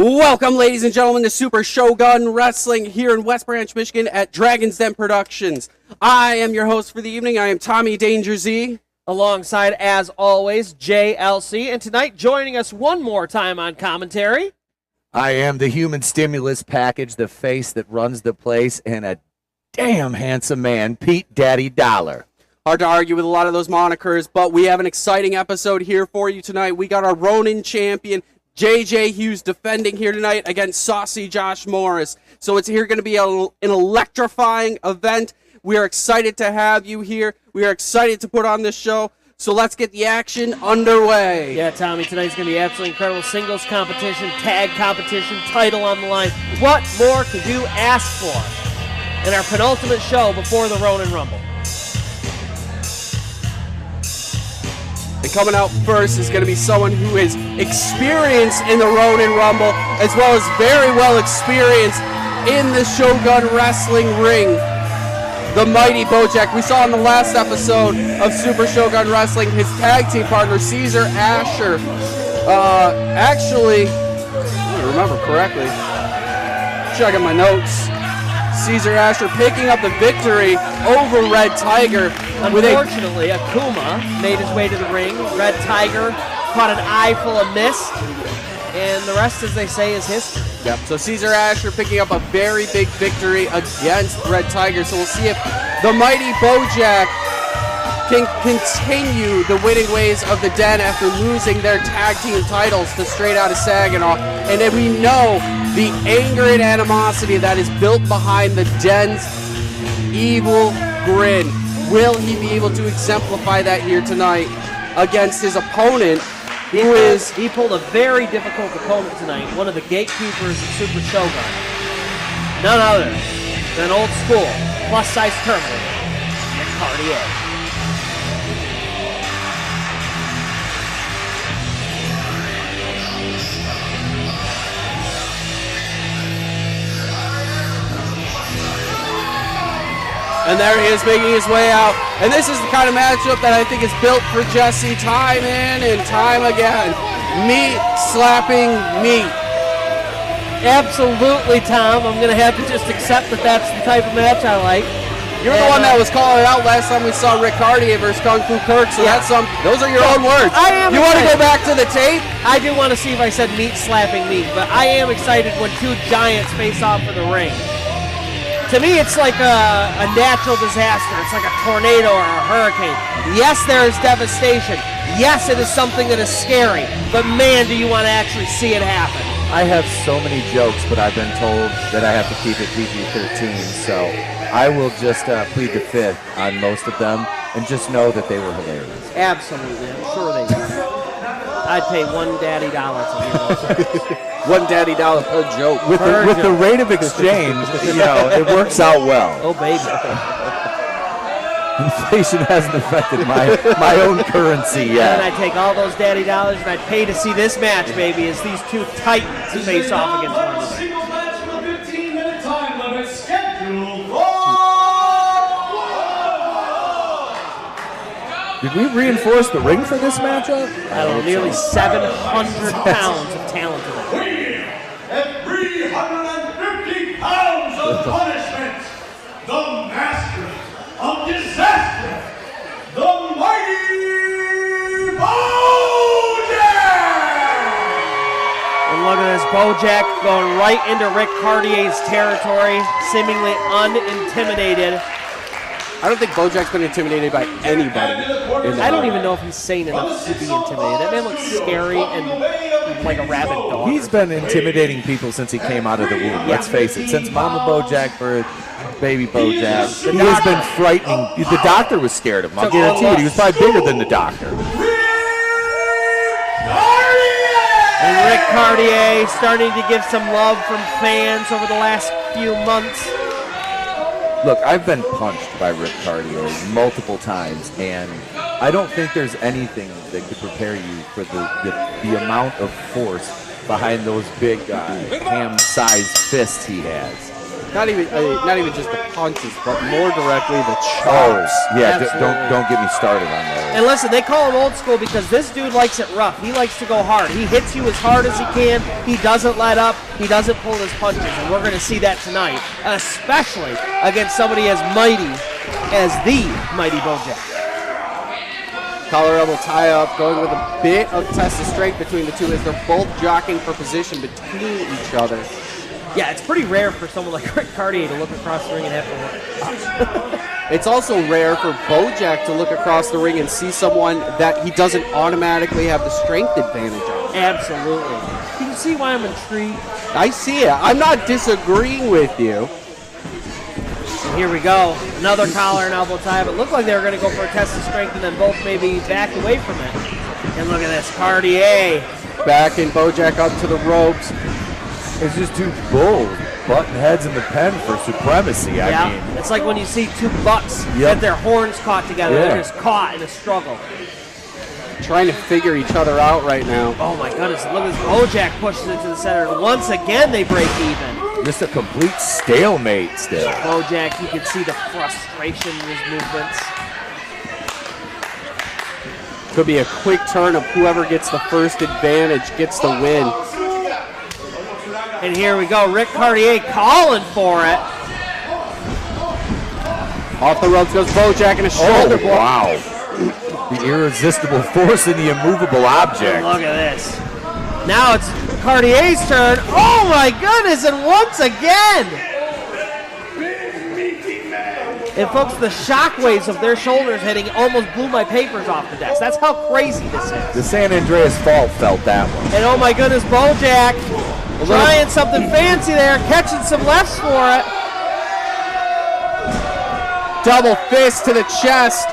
Welcome, ladies and gentlemen, to Super Shogun Wrestling here in West Branch, Michigan at Dragon's Den Productions. I am your host for the evening. I am Tommy Danger Z. Alongside, as always, JLC. And tonight, joining us one more time on commentary, I am the human stimulus package, the face that runs the place, and a damn handsome man, Pete Daddy Dollar. Hard to argue with a lot of those monikers, but we have an exciting episode here for you tonight. We got our Ronin champion, JJ Hughes, defending here tonight against Saucy Josh Morris. So it's here going to be an electrifying event. We are excited to have you here. We are excited to put on this show. So let's get the action underway. Yeah, Tommy, tonight's going to be absolutely incredible. Singles competition, tag competition, title on the line. What more could you ask for in our penultimate show before the Ronin Rumble? And coming out first is going to be someone who is experienced in the Ronin Rumble, as well as very well experienced in the Shogun Wrestling ring. The mighty BoJack. We saw in the last episode of Super Shogun Wrestling his tag team partner, Caesar Asher. Actually, if I remember correctly, checking my notes, Caesar Asher picking up the victory over Red Tiger. Unfortunately, Akuma made his way to the ring. Red Tiger caught an eye full of mist, and the rest, as they say, is history. Yep. So Caesar Asher picking up a very big victory against Red Tiger. So we'll see if the mighty BoJack can continue the winning ways of the Den after losing their tag team titles to Straight Outta Saginaw. And then we know the anger and animosity that is built behind the Den's evil grin. Will he be able to exemplify that here tonight against his opponent, He pulled a very difficult opponent tonight, one of the gatekeepers of Super Shogun. None other than old school, plus-size Terminator, Caurdiea. And there he is making his way out. And this is the kind of matchup that I think is built for Jesse time in and time again. Meat slapping meat. Absolutely, Tom. I'm going to have to just accept that that's the type of match I like. You're the one that was calling it out last time we saw Rick Caurdiea versus Kung Fu Kirk, so yeah. Those are your own words. I am. You want to go back to the tape? I do want to see if I said meat slapping meat, but I am excited when two giants face off for the ring. To me, it's like a natural disaster. It's like a tornado or a hurricane. Yes, there is devastation. Yes, it is something that is scary. But man, do you want to actually see it happen. I have so many jokes, but I've been told that I have to keep it PG-13, so I will just plead the fifth on most of them and just know that they were hilarious. Absolutely, I'm sure they were. I'd pay $1 daddy dollar to hear those. $1 daddy dollar per joke. With the rate of exchange, it works out well. Oh, baby. Inflation hasn't affected my own currency yet. And I take all those daddy dollars and I'd pay to see this match, baby, as these two titans face off against one another. Single match with a 15-minute time limit scheduled for... Did we reinforce the ring for this matchup? I don't know, nearly 700 pounds of talent in it. Weighing at 350 pounds of punishment, the master of disaster, the mighty BoJack! And look at this, BoJack going right into Rick Caurdiea's territory, seemingly unintimidated. I don't think BoJack's been intimidated by anybody. I don't even know if he's sane enough to be intimidated. That man looks scary and like a rabid dog. He's been intimidating people since he came out of the womb. Let's face it. Since Mama BoJack birthed baby BoJack, he has been frightening. The doctor was scared of him. I'll guarantee you. He was probably bigger than the doctor. And Rick Caurdiea starting to give some love from fans over the last few months. Look, I've been punched by Rick Caurdiea multiple times, and I don't think there's anything that could prepare you for the amount of force behind those big ham-sized fists he has. Not even just the punches, but more directly the chops. Oh, yeah, Absolutely. don't get me started on that. And listen, they call him old school because this dude likes it rough. He likes to go hard. He hits you as hard as he can. He doesn't let up. He doesn't pull his punches. And we're going to see that tonight, especially against somebody as mighty as the mighty BoJack. Collar elbow tie up, going with a bit of test of strength between the two as they're both jockeying for position between each other. Yeah, it's pretty rare for someone like Rick Caurdiea to look across the ring and have to look. It's also rare for BoJack to look across the ring and see someone that he doesn't automatically have the strength advantage on. Absolutely. Can you see why I'm intrigued? I see it. I'm not disagreeing with you. And here we go. Another collar and elbow tie. But it looked like they were going to go for a test of strength and then both maybe back away from it. And look at this. Caurdiea. Backing BoJack up to the ropes. It's just two bulls butting heads in the pen for supremacy. I mean, it's like when you see two bucks get their horns caught together. Yeah. They're just caught in a struggle. Trying to figure each other out right now. Oh my goodness, look as BoJack pushes it to the center. And once again, they break even. just a complete stalemate still. BoJack, you can see the frustration in his movements. Could be a quick turn of whoever gets the first advantage gets the win. And here we go, Rick Caurdiea calling for it. Off the ropes goes BoJack and a shoulder blow. Wow. The irresistible force in the immovable object. Look at this. Now it's Caurdiea's turn. Oh my goodness, and once again. And folks, the shockwaves of their shoulders hitting almost blew my papers off the desk. That's how crazy this is. The San Andreas Fault felt that one. And oh my goodness, BoJack trying something fancy there, catching some lefts for it. Double fist to the chest.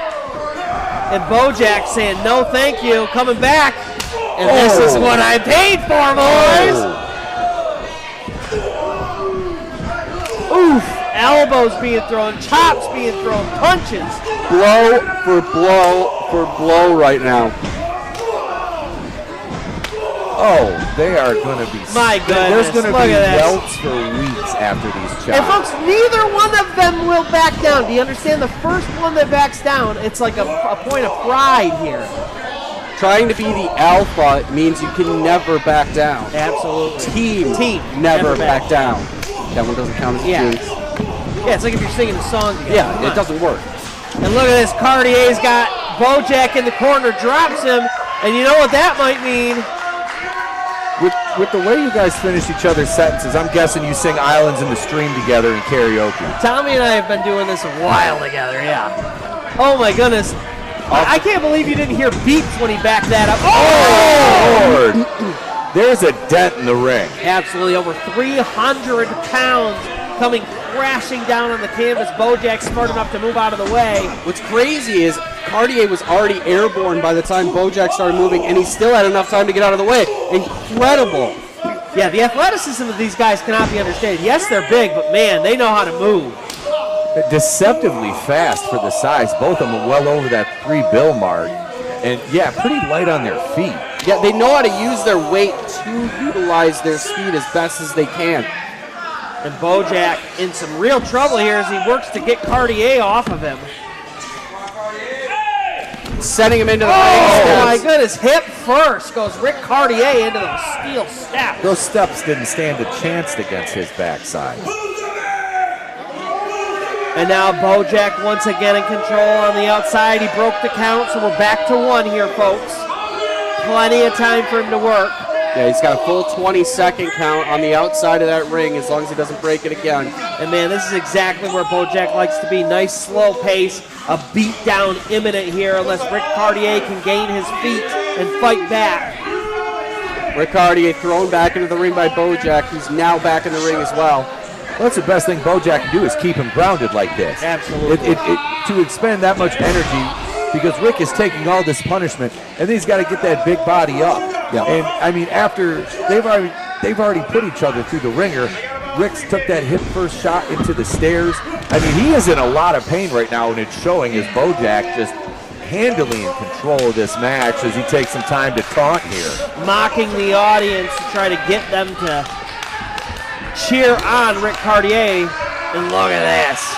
And BoJack saying, no thank you, coming back. And this is what I paid for, boys. Oof. Elbows being thrown, chops being thrown, punches. Blow for blow for blow right now. Oh, they are going to be. My goodness, There's going to look be at this. welts for weeks after these chops. And folks, neither one of them will back down. Do you understand? The first one that backs down, it's like a point of pride here. Trying to be the alpha means you can never back down. Absolutely. Team never back down. That one doesn't count as a Yeah. jinx. Yeah, it's like if you're singing a song together. Yeah, Come it on. doesn't work. And look at this, Caurdiea's got BoJack in the corner, drops him, and you know what that might mean? With the way you guys finish each other's sentences, I'm guessing you sing Islands in the Stream together in karaoke. Tommy and I have been doing this a while together, yeah. Oh my goodness. I can't believe you didn't hear beeps when he backed that up. Oh, Lord! There's a dent in the ring. Absolutely, over 300 pounds coming crashing down on the canvas. BoJack smart enough to move out of the way. What's crazy is Caurdiea was already airborne by the time BoJack started moving, and he still had enough time to get out of the way. Incredible. Yeah, the athleticism of these guys cannot be understated. Yes, they're big, but man, they know how to move. Deceptively fast for the size. Both of them are well over that 3 bill mark. And yeah, pretty light on their feet. Yeah, they know how to use their weight to utilize their speed as best as they can. And BoJack in some real trouble here as he works to get Caurdiea off of him. Setting him into the ring. Oh my goodness, hip first goes Rick Caurdiea into the steel steps. Those steps didn't stand a chance against his backside. And now BoJack once again in control on the outside. He broke the count, so we're back to 1 here, folks. Plenty of time for him to work. Yeah, he's got a full 20-second count on the outside of that ring as long as he doesn't break it again. And man, this is exactly where BoJack likes to be. Nice slow pace, a beat down imminent here unless Rick Caurdiea can gain his feet and fight back. Rick Caurdiea thrown back into the ring by BoJack. He's now back in the ring as well. Well, that's the best thing BoJack can do is keep him grounded like this. Absolutely. To expend that much energy because Rick is taking all this punishment, and then he's got to get that big body up. Yeah. And I mean, after they've already put each other through the ringer. Rick's took that hip first shot into the stairs. I mean, he is in a lot of pain right now, and it's showing as BoJack just handily in control of this match as he takes some time to taunt here. Mocking the audience to try to get them to cheer on Rick Caurdiea. And look at this.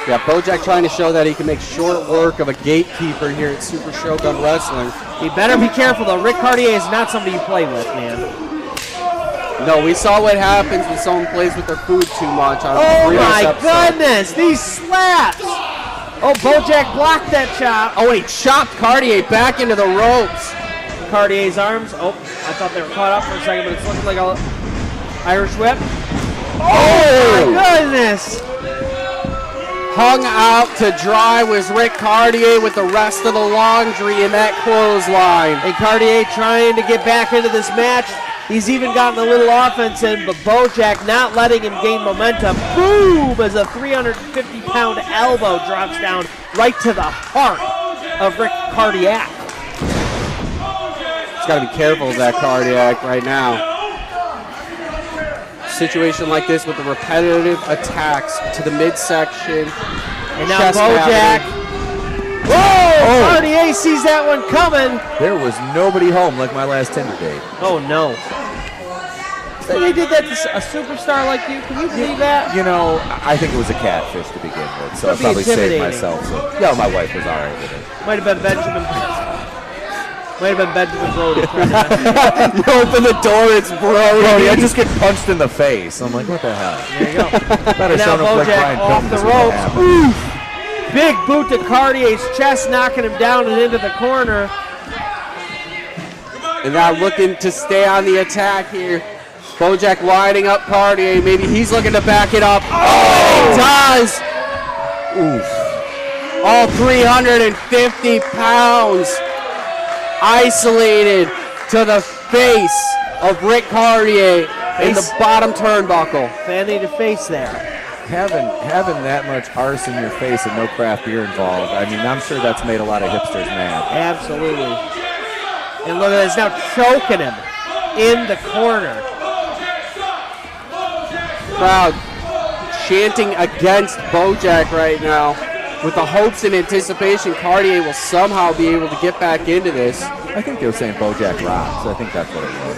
Yeah, BoJack trying to show that he can make short work of a gatekeeper here at Super Shogun Wrestling. He better be careful, though. Rick Caurdiea is not somebody you play with, man. No, we saw what happens when someone plays with their food too much. On Oh, the my episode. goodness. These slaps. Oh, BoJack blocked that chop. Oh, and he chopped Caurdiea back into the ropes. Caurdiea's arms. Oh, I thought they were caught up for a second, but it's looking like a Irish whip. Oh, my goodness. Hung out to dry was Rick Caurdiea with the rest of the laundry in that clothesline. And Caurdiea trying to get back into this match. He's even gotten a little offense in, but BoJack not letting him gain momentum. Boom! As a 350-pound elbow drops down right to the heart of Rick Caurdiea. He's got to be careful of that Caurdiea right now. Situation like this with the repetitive attacks to the midsection. And now chest BoJack. cavity. Whoa! Caurdiea sees that one coming. There was nobody home like my last Tinder date. Oh, no. So they did that to a superstar like you? Can you believe that? You know, I think it was a catfish to begin with, so I That'd be probably saved intimidating. myself. So, yeah, my wife was all right with it. Might have been Benjamin. Might have been Benjamin Brody. You open the door, it's Brody. Brody, I just get punched in the face. I'm like, what the hell? There you go. Better Now show him Rick BoJack Bryan off film the this would ropes. happen. Oof. Big boot to Caurdiea's chest, knocking him down and into the corner. And now looking to stay on the attack here. BoJack winding up Caurdiea. Maybe he's looking to back it up. Oh, he does. Oof. All 350 pounds isolated to the face of Rick Caurdiea in the bottom turnbuckle. Fanny to face there. Having that much arse in your face and no craft beer involved, I mean, I'm sure that's made a lot of hipsters mad. Absolutely. And look at this, now choking him in the corner. Crowd chanting against BoJack right now with the hopes and anticipation Caurdiea will somehow be able to get back into this. I think they were saying BoJack rocks. I think that's what it was.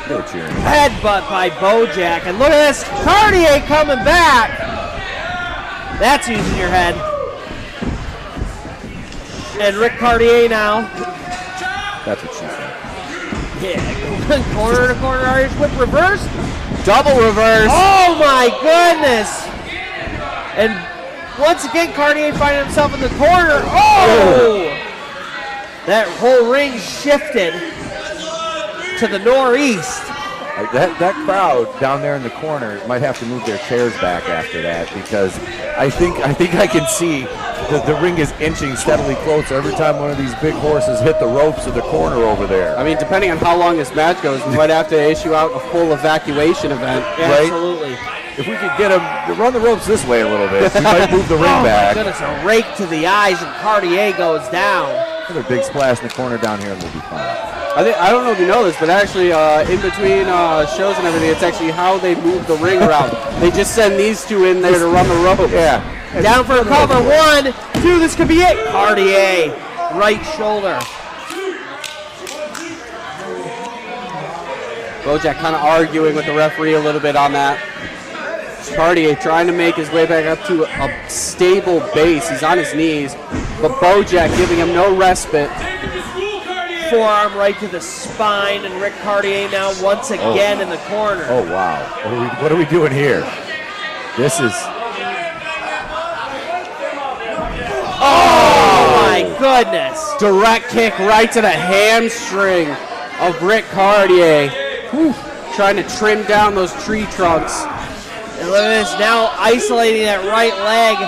They were cheering. Headbutt by BoJack, and look at this, Caurdiea coming back. That's using your head. And Rick Caurdiea now. That's what she said. Yeah, going corner to corner Irish whip reverse. Double reverse. Oh my goodness! And once again, Caurdiea finding himself in the corner. Oh! That whole ring shifted to the northeast. That crowd down there in the corner might have to move their chairs back after that, because I think I can see that the ring is inching steadily closer every time one of these big horses hit the ropes of the corner over there. I mean, depending on how long this match goes, we might have to issue out a full evacuation event. Right? Absolutely. If we could get them to run the ropes this way a little bit, we might move the ring Oh my back. goodness, a rake to the eyes, and Caurdiea goes down. Another big splash in the corner down here, and we'll be fine. I don't know if you know this, but actually in between shows and everything, it's actually how they move the ring around. They just send these two in there to run the rope. Yeah. Down for a cover. 1, 2, this could be it. Caurdiea, right shoulder. BoJack kind of arguing with the referee a little bit on that. Caurdiea trying to make his way back up to a stable base. He's on his knees, but BoJack giving him no respite. Forearm right to the spine, and Rick Caurdiea now once again in the corner. Oh, wow. What are we doing here? This is... Oh my goodness. Direct kick right to the hamstring of Rick Caurdiea. Trying to trim down those tree trunks. And look at this, now isolating that right leg,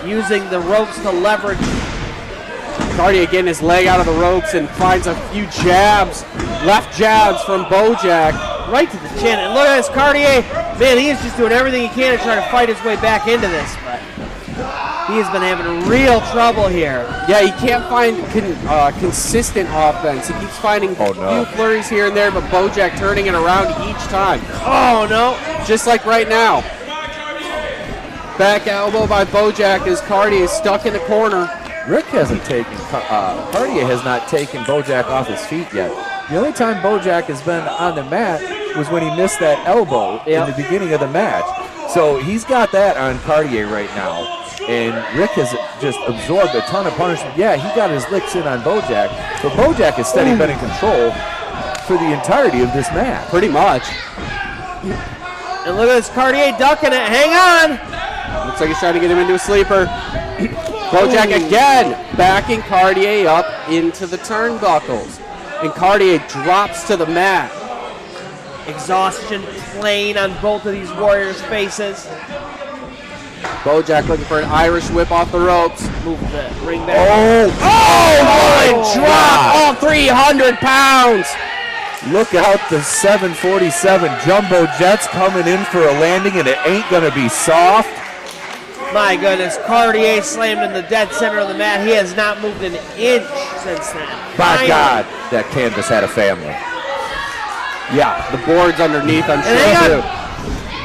using the ropes to leverage. Caurdiea getting his leg out of the ropes and finds a few jabs, left jabs from BoJack. Right to the chin. And look at this, Caurdiea. Man, he is just doing everything he can to try to fight his way back into this. But he has been having real trouble here. Yeah, he can't find consistent offense. He keeps finding a few flurries here and there, but BoJack turning it around each time. Oh, no. Just like right now. Back elbow by BoJack as Caurdiea is stuck in the corner. Rick hasn't taken, Caurdiea has not taken BoJack off his feet yet. The only time BoJack has been on the mat was when he missed that elbow in the beginning of the match. So he's got that on Caurdiea right now. And Rick has just absorbed a ton of punishment. Yeah, he got his licks in on BoJack, but BoJack has steady been in control for the entirety of this match. Pretty much. And look at this Caurdiea ducking it. Hang on. Looks like he's trying to get him into a sleeper. BoJack again backing Caurdiea up into the turnbuckles. And Caurdiea drops to the mat. Exhaustion playing on both of these Warriors' faces. BoJack looking for an Irish whip off the ropes. Move the ring back. Oh, drop! All 300 pounds! Look out, the 747 Jumbo Jets coming in for a landing, and it ain't going to be soft. My goodness, Caurdiea slammed in the dead center of the mat. He has not moved an inch since then. By God, that canvas had a family. Yeah, the board's underneath, I'm sure, too.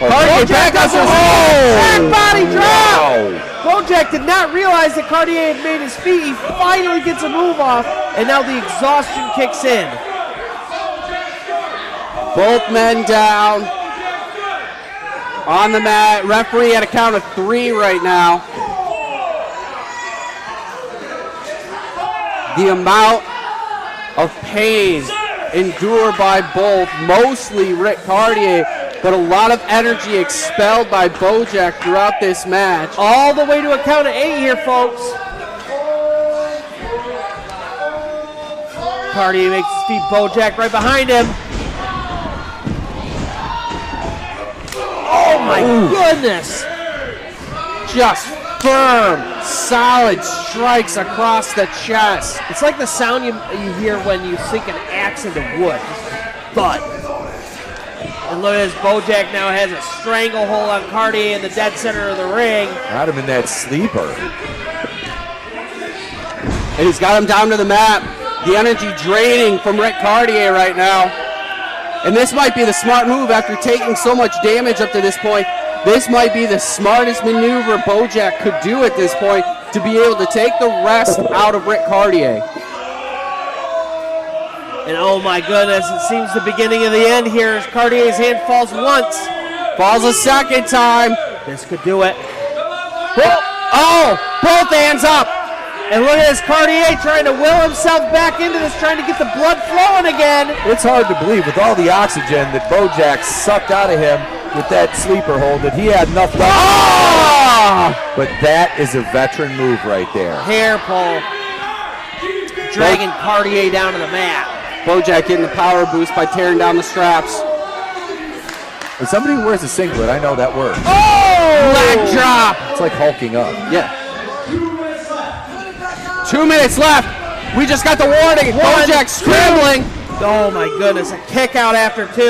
BoJack back does up. back body drop. Wow. BoJack did not realize that Caurdiea had made his feet. He finally gets a move off, and now the exhaustion kicks in. Both men down on the mat. Referee at a count of 3 right now. The amount of pain endured by both, mostly Rick Caurdiea, but a lot of energy expelled by BoJack throughout this match. All the way to a count of 8 here, folks. Caurdiea makes his feet, BoJack right behind him. Oh my goodness! Just firm, solid strikes across the chest. It's like the sound you hear when you sink an axe into wood. Just thud. And look at this, BoJack now has a stranglehold on Caurdiea in the dead center of the ring. Got him in that sleeper. And he's got him down to the mat. The energy draining from Rick Caurdiea right now. And this might be the smart move after taking so much damage up to this point. This might be the smartest maneuver BoJack could do at this point to be able to take the rest out of Rick Caurdiea. And oh my goodness, it seems the beginning of the end here as Caurdiea's hand falls once. Falls a second time. This could do it. Oh, both hands up. And look at this, Caurdiea trying to will himself back into this, trying to get the blood flowing again. It's hard to believe with all the oxygen that BoJack sucked out of him with that sleeper hold that he had enough left. Oh! But that is a veteran move right there. Hair pull. Dragging Caurdiea down to the mat. BoJack getting the power boost by tearing down the straps. As somebody who wears a singlet, I know that works. Oh! Leg drop. It's like hulking up. Yeah. 2 minutes left. We just got the warning. BoJack scrambling. Oh my goodness, a kick out after 2.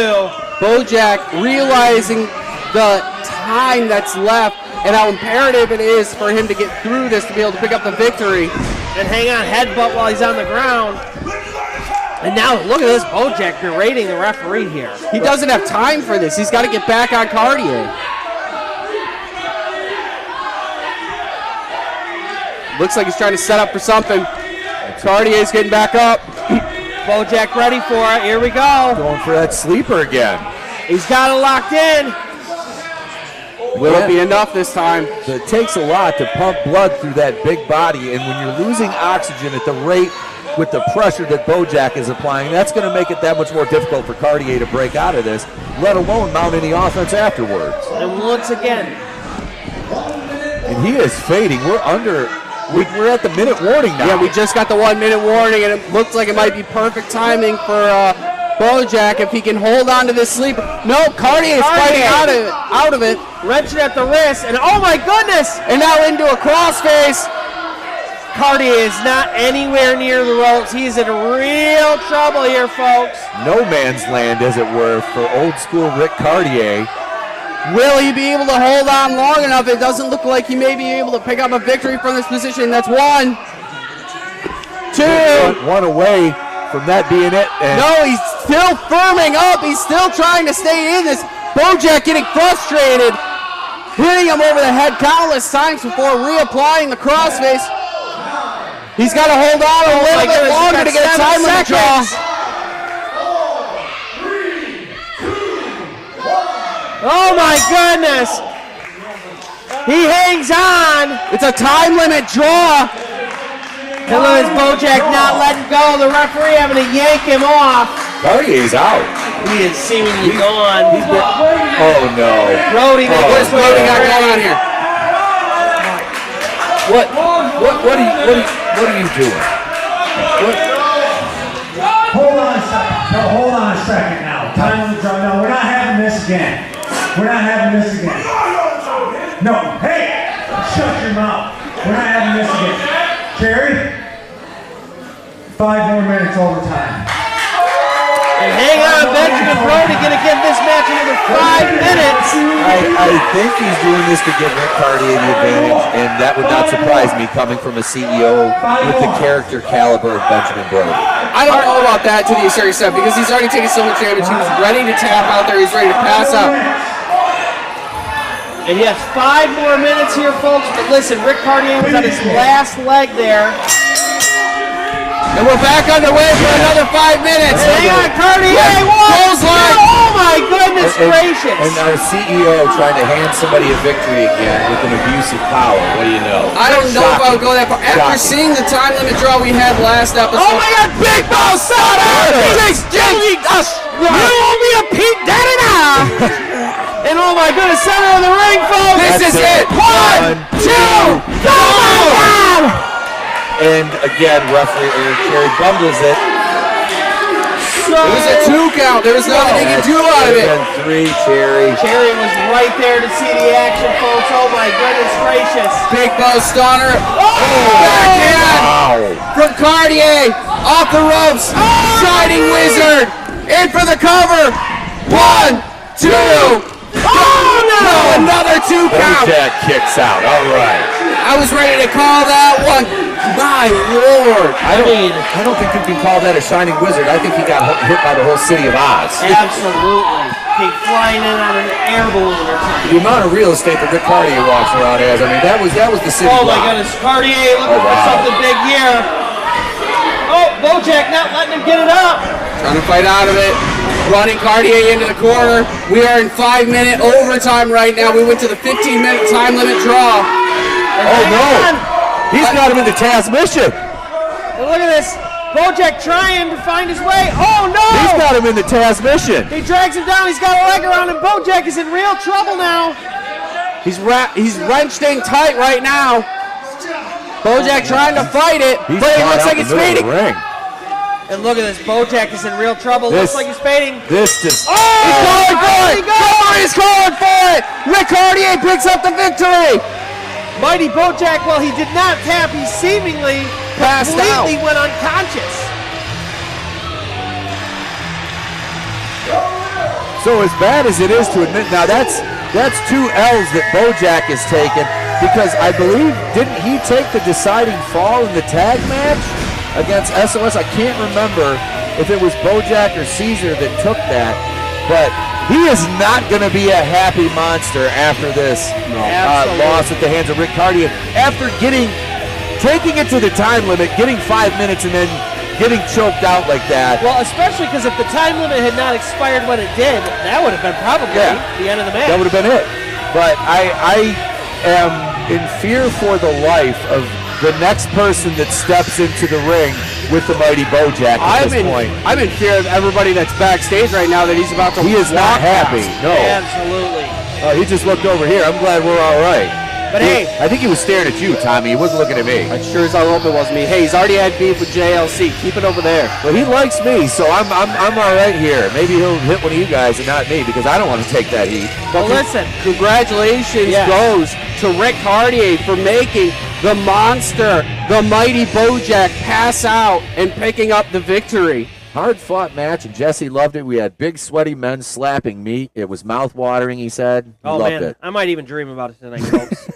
BoJack realizing the time that's left and how imperative it is for him to get through this to be able to pick up the victory. And hang on, headbutt while he's on the ground. And now look at this, BoJack berating the referee here. He doesn't have time for this. He's got to get back on Caurdiea. Looks like he's trying to set up for something. Caurdiea's getting back up. BoJack ready for it. Here we go. Going for that sleeper again. He's got it locked in. Will it be enough this time? It takes a lot to pump blood through that big body, and when you're losing oxygen at the rate with the pressure that BoJack is applying, that's going to make it that much more difficult for Caurdiea to break out of this, let alone mount any offense afterwards. And once again. And he is fading. We're at the minute warning now. Yeah, we just got the 1 minute warning, and it looks like it might be perfect timing for BoJack if he can hold on to this sleeper. No, Caurdiea is fighting out of it. Wrenching at the wrist, and oh my goodness! And now into a crossface. Caurdiea is not anywhere near the ropes. He's in real trouble here, folks. No man's land, as it were, for old school Rick Caurdiea. Will he be able to hold on long enough? It doesn't look like he may be able to pick up a victory from this position. That's 1, 2. One away from that being it. And no, he's still firming up. He's still trying to stay in this. BoJack getting frustrated, hitting him over the head countless times before reapplying the crossface. He's got to hold on a little bit longer to get a time limit draw. Oh my goodness! He hangs on. It's a time limit draw. And look at BoJack not letting go. The referee having to yank him off. Caurdia's out. He is seemingly gone. Oh no. Brody, What's Brody got going on here? What are you doing? Hold on a second. No, hold on a second now. Time limit draw. No, we're not having this again. We're not having this again. No, hey! Shut your mouth. We're not having this again. Jerry? 5 more minutes overtime. And hang on, Benjamin Brody going to give this match another 5 minutes. I think he's doing this to give Rick Caurdiea the advantage, and that would not surprise me coming from a CEO with the character caliber of Benjamin Brody. I don't know about that to the serious step because he's already taken so much damage. He was ready to tap out there. He's ready to pass out. And he has 5 more minutes here, folks. But listen, Rick Caurdiea was on his last leg there. And we're back underway for another 5 minutes. Hang on, Caurdiea. Oh my goodness gracious. And our CEO trying to hand somebody a victory again with an abuse of power. What do you know? I don't know if I would go that far. After seeing the time limit draw we had last episode. Oh my God, Big Boss Sutter! You owe me a Pete da-da-da! And oh my goodness, center of the ring, folks! This is it! 1, 2, Oh my God! And again, referee Cherry bumbles it. So it was a 2 count. There was nothing he could do out of it. And 3, Cherry. Cherry was right there to see the action, folks. Oh my goodness gracious. Big Bo Stunner. Oh! Backhand Wow. from Caurdiea. Off the ropes. Shining Wizard. In for the cover. 1, 2. Oh no! Another 2 count. BoJack kicks out. All right. I was ready to call that one. My Lord. I don't think you can call that a shining wizard. I think he got hit by the whole city of Oz. Absolutely. Came flying in on an air balloon or something. The amount of real estate that Rick Caurdiea walks around as, I mean, that was the city. Oh of my Oz. goodness, Caurdiea looking for something big here. Oh, BoJack not letting him get it up. Trying to fight out of it. Running Caurdiea into the corner. We are in 5-minute overtime right now. We went to the 15-minute time limit draw. Oh no! He's got him into transmission. And look at this. BoJack trying to find his way. Oh no! He's got him into transmission. He drags him down. He's got a leg around him. BoJack is in real trouble now. He's wrenched in tight right now. BoJack trying to fight it, but it looks like it's fading. And look at this. BoJack is in real trouble. Looks like he's fading. This just. Oh! He's calling for it! Go! He's calling for it! Rick Caurdiea picks up the victory! Mighty BoJack, well, he did not tap. He seemingly Passed completely out. went unconscious. So as bad as it is to admit, now that's 2 L's that BoJack has taken, because I believe, didn't he take the deciding fall in the tag match against SOS? I can't remember if it was BoJack or Caesar that took that, but he is not going to be a happy monster after this loss at the hands of Rick Caurdiea. After taking it to the time limit, getting 5 minutes, and then getting choked out like that. Well, especially because if the time limit had not expired when it did, that would have been probably the end of the match. That would have been it. But I am in fear for the life of the next person that steps into the ring with the mighty BoJack at this point. I'm in fear of everybody that's backstage right now that he's about to He is not happy. No. Absolutely. He just looked over here. I'm glad we're all right. But hey, I think he was staring at you, Tommy. He wasn't looking at me. I sure as I hope it wasn't me. Hey, he's already had beef with JLC. Keep it over there. But he likes me, so I'm all right here. Maybe he'll hit one of you guys and not me, because I don't want to take that heat. well, listen. Congratulations goes to Rick Caurdiea for making the monster, the mighty BoJack, pass out and picking up the victory. Hard-fought match, and Jesse loved it. We had big, sweaty men slapping meat. It was mouth-watering, he said. He loved it. I might even dream about it tonight, folks.